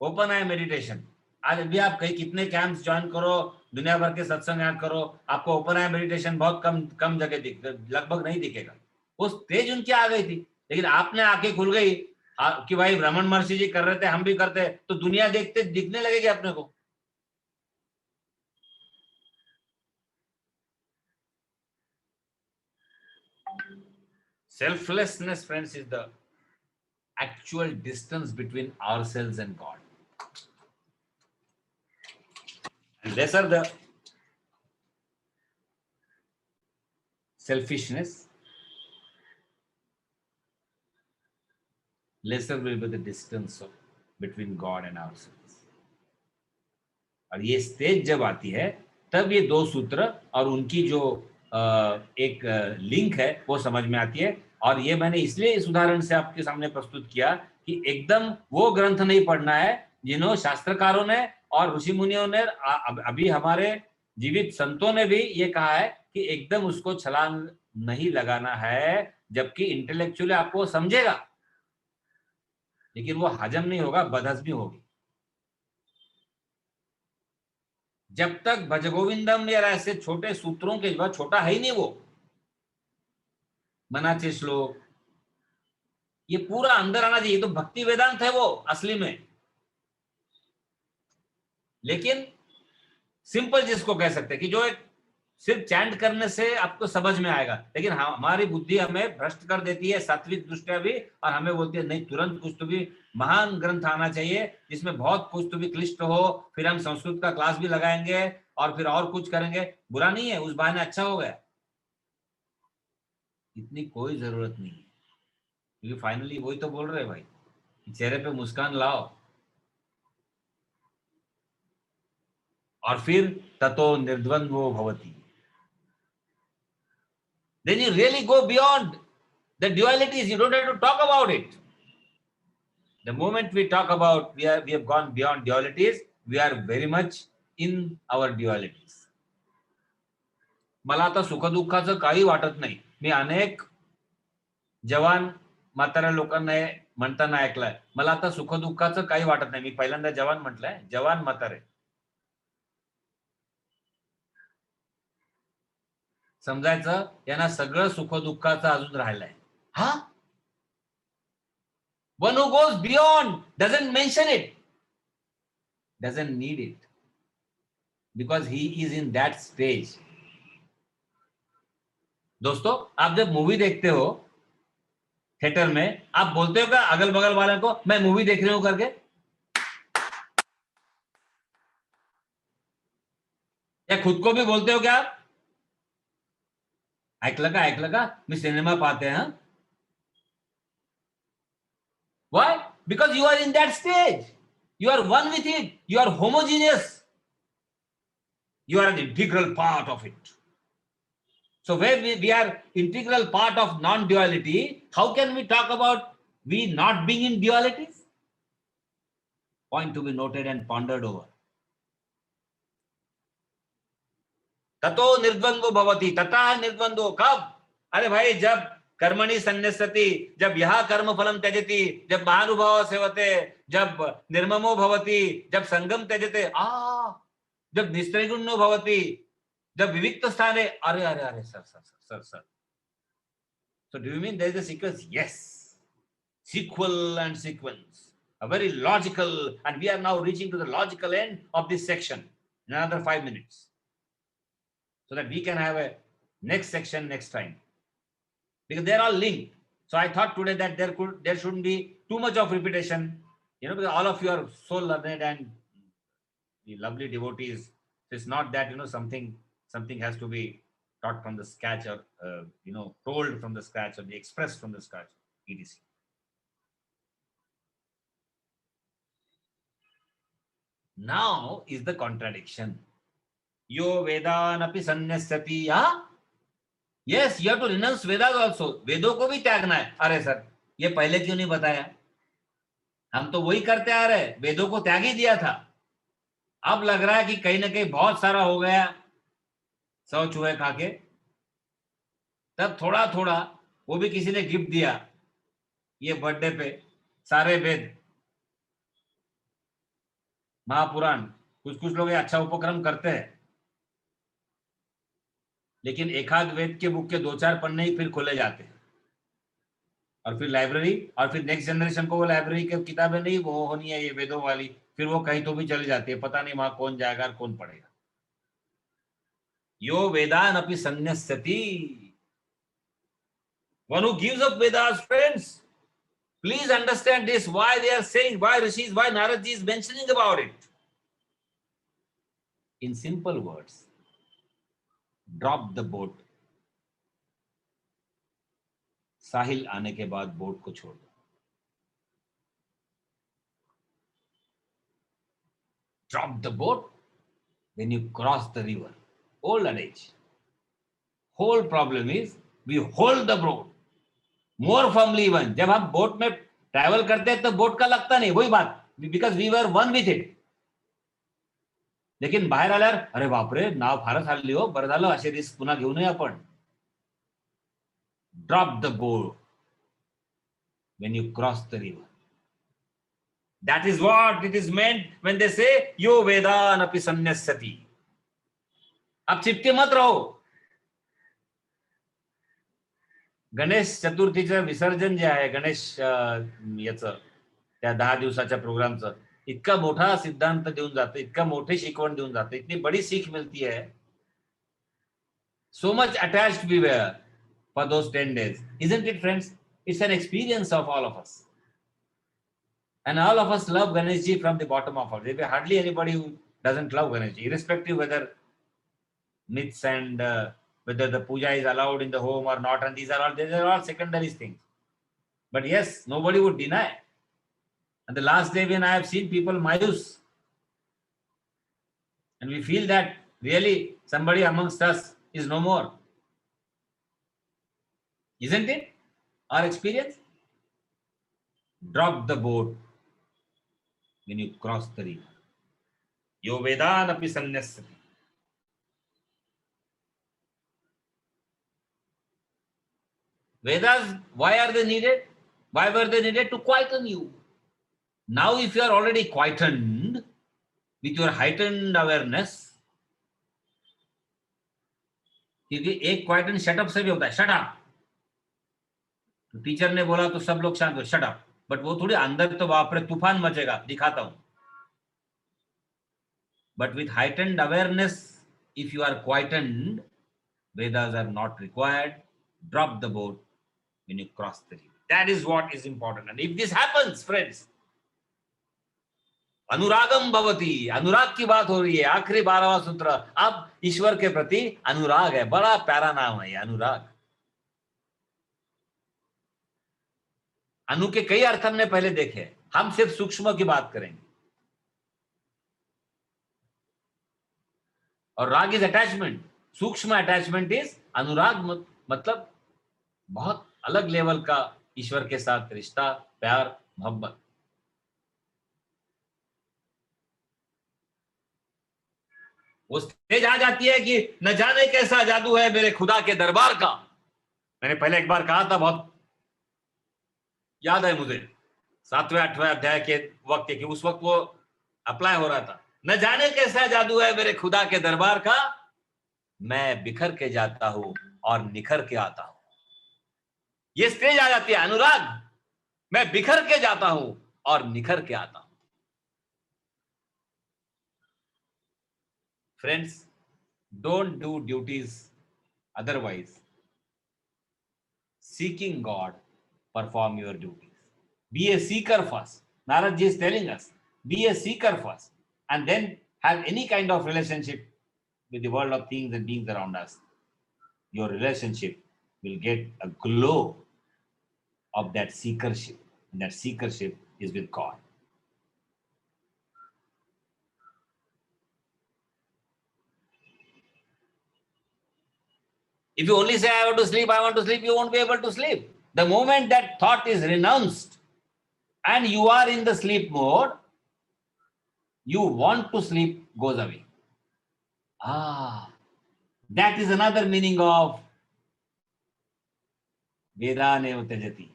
ओपन है मेडिटेशन। आज भी आप कहीं कितने कैंप्स ज्वाइन करो, दुनिया भर के सत्संग याद करो, आपको ओपन है मेडिटेशन बहुत कम कम जगह लगभग नहीं दिखेगा। वो स्टेज उनकी आ गई थी, लेकिन आपने आंखें खुल गई कि भाई रमन महर्षि जी कर रहे थे, हम भी करते, तो दुनिया देखते दिखने लगेगी अपने को। Selflessness, friends, is the actual distance between ourselves and God. And lesser the selfishness, lesser will be the distance between God and ourselves. और ये स्टेज जब आती है तब ये दो सूत्र और उनकी जो एक लिंक है वो समझ में आती है। और ये मैंने इसलिए इस उदाहरण से आपके सामने प्रस्तुत किया कि एकदम वो ग्रंथ नहीं पढ़ना है जिन्होंने शास्त्रकारों ने और ऋषि मुनियों ने अभी हमारे जीवित संतों ने भी ये कहा है कि एकदम उसको छलांग नहीं लगाना है, जबकि इंटेलेक्चुअली आपको समझेगा लेकिन वो हजम नहीं होगा, बदहजमी होगी। जब तक भजगोविंदम या ऐसे छोटे सूत्रों के बाद, छोटा है ही नहीं वो, मनाचे श्लोक, ये पूरा अंदर आना चाहिए। तो भक्ति वेदांत है वो असली में, लेकिन सिंपल जिसको कह सकते हैं कि जो एक सिर्फ चैंट करने से आपको समझ में आएगा, लेकिन हमारी बुद्धि हमें भ्रष्ट कर देती है सात्विक दृष्टिया भी, और हमें बोलती है नहीं, तुरंत कुछ तो भी महान ग्रंथ आना चाहिए जिसमें बहुत कुछ तो भी क्लिष्ट हो, फिर हम संस्कृत का क्लास भी लगाएंगे और फिर और कुछ करेंगे। बुरा नहीं है, उस बहाने अच्छा हो गया। इतनी कोई जरूरत नहीं है, क्योंकि फाइनली वही तो बोल रहे भाई, चेहरे पे मुस्कान लाओ। और फिर ततो निर्द्वंद्वो भवति, then you really go beyond the dualities. You don't have to talk about it. The moment we talk about we have gone beyond dualities, we are very much in our dualities. मला आता सुखदुःखाचं काही वाटत नाही। मी अनेक जवान म्हाताऱ्या लोकांना म्हणताना ऐकलंय, मला आता सुखदुःखाचं काही वाटत नाही। मी पहिल्यांदा जवान म्हटलंय, जवान म्हातारे समजायचं यांना सगळं सुखदुःखाचं अजून राहिलंय। हा, one who goes beyond doesn't mention it, doesn't need it, because he is in that stage. दोस्तों, आप जब मूवी देखते हो थिएटर में, आप बोलते हो क्या अगल बगल वाले को मैं मूवी देख रही हूं करके? या खुद को भी बोलते हो क्या? ऐकलं का मी सिनेमा पाहते हैं। Why? Because you are in that stage, you are one with it, you are homogeneous, you are an integral part of it. So where we are integral part of non-duality, how can we talk about we not being in dualities? Point to be noted and pondered over. ततो निर्द्वंद्वो भवति, तथा निर्द्वंद्वो कब? अरे भाई, जब कर्मणि संन्यस्यति, जब यह कर्म फलम त्यजति, जब महानुभाव सेवते, जब निर्ममो भवति, जब संगम त्यजते, जब निस्त्रैगुण्यो भवति, जब विविक्त स्थाने। अरे अरे अरे sir, so do you mean there is a sequence? Yes, sequel and sequence, a very logical, and we are now reaching to the logical end of this section in another 5 minutes, so that we can have a next section next time, because they are all linked. So I thought today that there shouldn't be too much of repetition, because all of you are so learned and the lovely devotees. So it's not that something has to be taught from the scratch, or told from the scratch, or be expressed from the scratch, etc. Now is the contradiction. Yo vedanapi sannyasati. Yes, you have to renounce Vedas also. वेदों को भी त्यागना है। अरे sir, ये पहले क्यों नहीं बताया? हम तो वही करते आ रहे, वेदों को त्याग ही दिया था। अब लग रहा है कि कहीं ना कहीं बहुत सारा हो गया 100 चूहे खा के, तब थोड़ा थोड़ा वो भी किसी ने गिफ्ट दिया ये बर्थडे पे, सारे वेद महापुराण। कुछ लोग अच्छा उपक्रम करते हैं, लेकिन एक आध वेद के बुक के 2-4 पन्ने ही फिर खोले जाते हैं, और फिर लाइब्रेरी, और फिर नेक्स्ट जनरेशन को वो लाइब्रेरी की किताबें नहीं वो होनी है ये वेदों वाली, फिर वो कहीं तो भी चली जाती है, पता नहीं वहां कौन जाएगा और कौन पढ़ेगा। यो वेदान अपि संन्यस्यति, one who gives up Vedas, friends, Please understand this, why they are saying, why Rishis, why Narad ji is mentioning about it. In simple words, drop the boat. साहिल आने के बाद बोट को छोड़ दो. Drop the boat when you cross the river. Old adage. Whole problem is we hold the boat more firmly even. जब हम boat में travel करते हैं तो बोट का लगता नहीं, वही बात, because we were one with it. लेकिन बाहेर आल्यावर अरे बापरे नाव फारच हल्ली हो, बरं झालं असे रिस्क पुन्हा घेऊ नये आपण. Drop the boat when you cross the river. That is what it is meant when they say yo vedan api sannyasati. अब चिपके मत रहो. गणेश चतुर्थीचं विसर्जन जे आहे, गणेश याचं त्या 10 दिवसाच्या प्रोग्रामचं इतका मोठा सिद्धांत देऊन जातं, इतका मोठी शिकवण देऊन जातं, इतनी बड़ी सीख मिलती है. So much attached we were for those 10 days. Isn't it, friends? It's an experience of all of us. And all of us love Ganeshji from the bottom of our heart. There is hardly anybody who doesn't love Ganeshji, irrespective whether myths and whether the puja is allowed in the home or not. And these are all secondary things. But yes, nobody would deny. And the last day when I have seen people mayus, and we feel that really somebody amongst us is no more. Isn't it our experience? Drop the boat when you cross the river. Yo vedan api sannyasati. Vedas, why are they needed? Why were they needed? To quieten you. Now if you are already quietened with your heightened awareness, क्योंकि एक quieten shut up से भी होता है, shut up. तो teacher ने बोला तो सब लोग शांत हो, शटअप. बट वो थोड़ी अंदर तो बाप रे तूफान मचेगा, दिखाता हूं. But with heightened awareness, if you are quietened, Vedas are not required. Drop the boat when you cross the river. That is what is important. And if this happens, friends, अनुरागम भवति, अनुराग की बात हो रही है. आखिरी 12वां सूत्र. अब ईश्वर के प्रति अनुराग है. बड़ा प्यारा नाम है ये, अनुराग. अनु के कई अर्थ हमने पहले देखे, हम सिर्फ सूक्ष्म की बात करेंगे. और राग इज अटैचमेंट. सूक्ष्म अटैचमेंट इज अनुराग, मतलब बहुत अलग लेवल का ईश्वर के साथ रिश्ता, प्यार, मोहब्बत. वो स्टेज आ जाती है कि न जाने कैसा जादू है मेरे खुदा के दरबार का. मैंने पहले एक बार कहा था, बहुत याद है मुझे, 7वें 8वें अध्याय के वक्त कि उस वक्त वो अप्लाई हो रहा था. न जाने कैसा जादू है मेरे खुदा के दरबार का, मैं बिखर के जाता हूं और निखर के आता हूं. ये स्टेज आ जाती है, अनुराग. मैं बिखर के जाता हूं और निखर के आता हूं. Friends, don't do duties otherwise. Seeking God, perform your duties. Be a seeker first. Narad ji is telling us, be a seeker first, and then have any kind of relationship with the world of things and beings around us. Your relationship will get a glow of that seekership, and that seekership is with God. If you only say, I want to sleep, you won't be able to sleep. The moment that thought is renounced and you are in the sleep mode, you want to sleep goes away. That is another meaning of Vedaneva Tejati.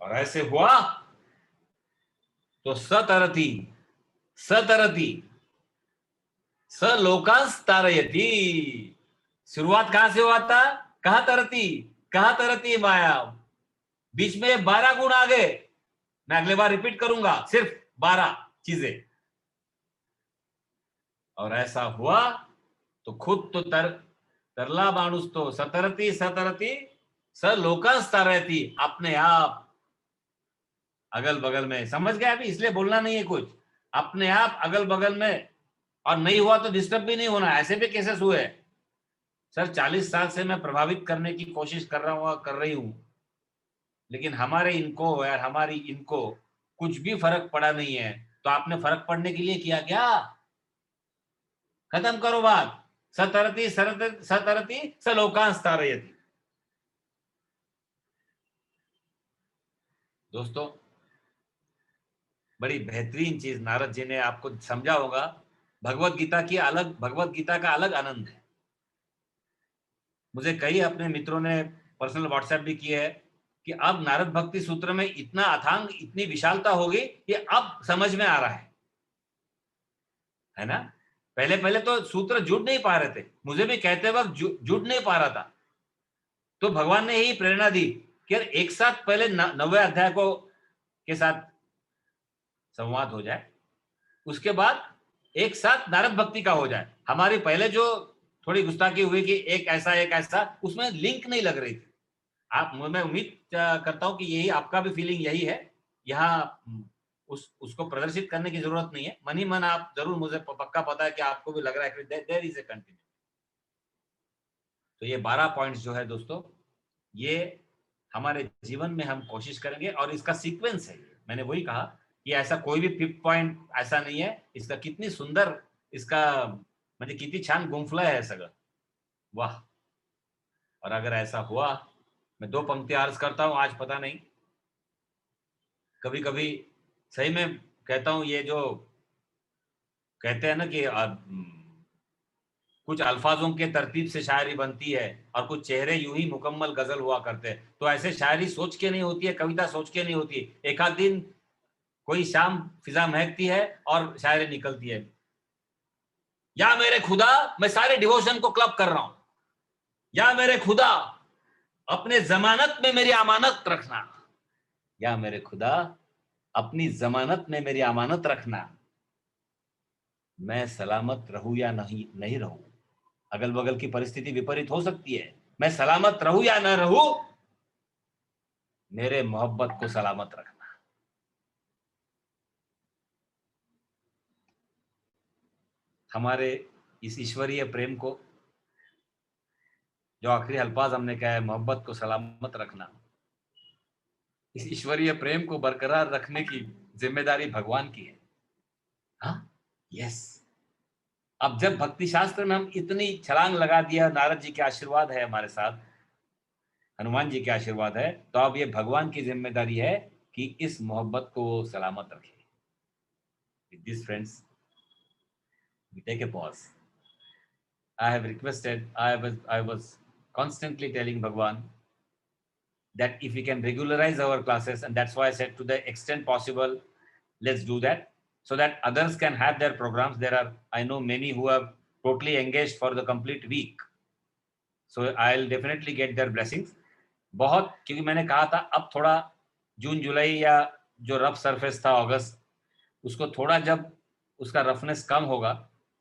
और ऐसे हुआ तो सतरती स लोकांस तारयती. शुरुआत कहां से हुआ था? कहां तरती माया. बीच में 12 गुण आ गए. मैं अगले बार रिपीट करूंगा, सिर्फ 12 चीजें. और ऐसा हुआ तो खुद तो तरला माणूस तो सतरती स लोकांस्तारयति, अपने आप अगल बगल में, समझ गए अभी, इसलिए बोलना नहीं है कुछ, अपने आप अगल बगल में, और नहीं हुआ तो डिस्टर्ब भी नहीं होना। ऐसे भी केसेस हुए सर, 40 साल से मैं प्रभावित करने की कोशिश कर रही हूं, लेकिन हमारे इनको यार, हमारी इनको कुछ भी फर्क पड़ा नहीं है। तो आपने फर्क पड़ने के लिए किया क्या? खत्म करो बात। सतरती सतरती स लोकांस्तारयति। दोस्तों, बड़ी बेहतरीन चीज नारद जी ने आपको समझा होगा। भगवत गीता का अलग आनंद है। मुझे कई अपने मित्रों ने पर्सनल व्हाट्सएप भी किए है कि अब नारद भक्ति सूत्र में इतना अथांग, इतनी विशालता होगी कि अब समझ में आ रहा है ना। पहले पहले तो सूत्र जुड़ नहीं पा रहे थे, मुझे भी कहते वक्त जुड़ नहीं पा रहा था। तो भगवान ने ही प्रेरणा दी कि यार एक साथ पहले 90 अध्याय को के साथ संवाद हो जाए, उसके बाद एक साथ नारद भक्ति का हो जाए। हमारी पहले जो थोड़ी गुस्ताखी हुई कि एक ऐसा, उसमें लिंक नहीं लग रही थी। मैं उम्मीद करता हूं कि यही आपका भी फीलिंग यही है। यहाँ उसको प्रदर्शित करने की जरूरत नहीं है, मन ही मन आप जरूर, मुझे पक्का पता है कि आपको भी लग रहा है कि देयर इज ए कंटिन्यू। तो ये 12 पॉइंट्स जो है दोस्तों, ये हमारे जीवन में हम कोशिश करेंगे, और इसका सीक्वेंस है। मैंने वही कहा कि ऐसा कोई भी 5th पॉइंट ऐसा नहीं है। इसका कितनी सुंदर, इसका म्हणजे किती छान गुंफलं है सगळं, वाह। और अगर ऐसा हुआ, मैं 2 पंक्ति अर्ज करता हूं आज, पता नहीं कभी कभी सही में कहता हूं, ये जो कहते हैं ना कि कुछ अल्फाजों के तरतीब से शायरी बनती है, और कुछ चेहरे यूं ही मुकम्मल गजल हुआ करते हैं। तो ऐसे शायरी सोच के नहीं होती है, कविता सोच के नहीं होती है। एक आध दिन कोई शाम फिजा महकती है और शायरी निकलती है। या मेरे खुदा, मैं सारे डिवोशन को क्लब कर रहा हूं, या मेरे खुदा अपने जमानत में मेरी अमानत रखना, या मेरे खुदा अपनी जमानत में मेरी अमानत रखना, मैं सलामत रहूं या नहीं नहीं रहूं। अगल बगल की परिस्थिति विपरीत हो सकती है, मैं सलामत रहूं या न रहूं, मेरे मोहब्बत को सलामत रखना। हमारे इस ईश्वरीय प्रेम को, जो आखिरी अल्फाज हमने कहा है, मोहब्बत को सलामत रखना, इस ईश्वरीय प्रेम को बरकरार रखने की जिम्मेदारी भगवान की है। हाँ, यस। अब जब भक्ति शास्त्र में हम इतनी छलांग लगा दिया, नारद जी के आशीर्वाद है हमारे साथ, हनुमान जी के आशीर्वाद है, तो अब ये भगवान की जिम्मेदारी है कि इस मोहब्बत को सलामत रखे। With this, friends, we take a pause. I was constantly telling Bhagwan that if we can regularize our classes, and that's why I said to the extent possible, let's do that, so that others can have their programs. There are, I know many who have totally engaged for the complete week. So I'll definitely get their blessings. बहुत, क्योंकि मैंने कहा था अब थोड़ा जून जुलाई या जो rough surface था अगस्त, उसको थोड़ा जब उसका रफनेस कम होगा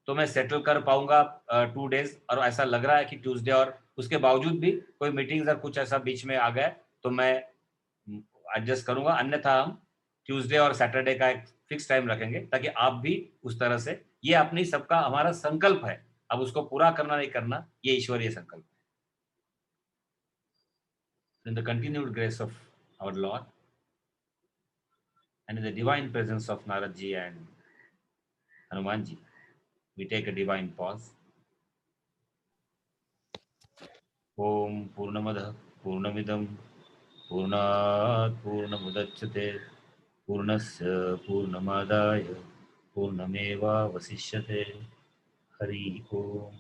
तो मैं सेटल कर पाऊंगा 2 डेज। और ऐसा लग रहा है कि ट्यूसडे, और उसके बावजूद भी कोई मीटिंग्स और कुछ ऐसा बीच में आ गया तो मैं एडजस्ट करूंगा। अन्यथा हम ट्यूसडे और सैटरडे का एक फिक्स टाइम रखेंगे, ताकि आप भी उस तरह से, ये अपनी सबका हमारा संकल्प है, अब उसको पूरा करना नहीं करना ये ईश्वरीय संकल्प है। In the continued grace of our Lord and in the divine presence of Narad ji and Hanuman ji, we take a divine pause. Om Purnamada Purnamidam Purnat Purnamudachyate Purnasya Purnamadaya Purnameva Vasishyate. Hari Om.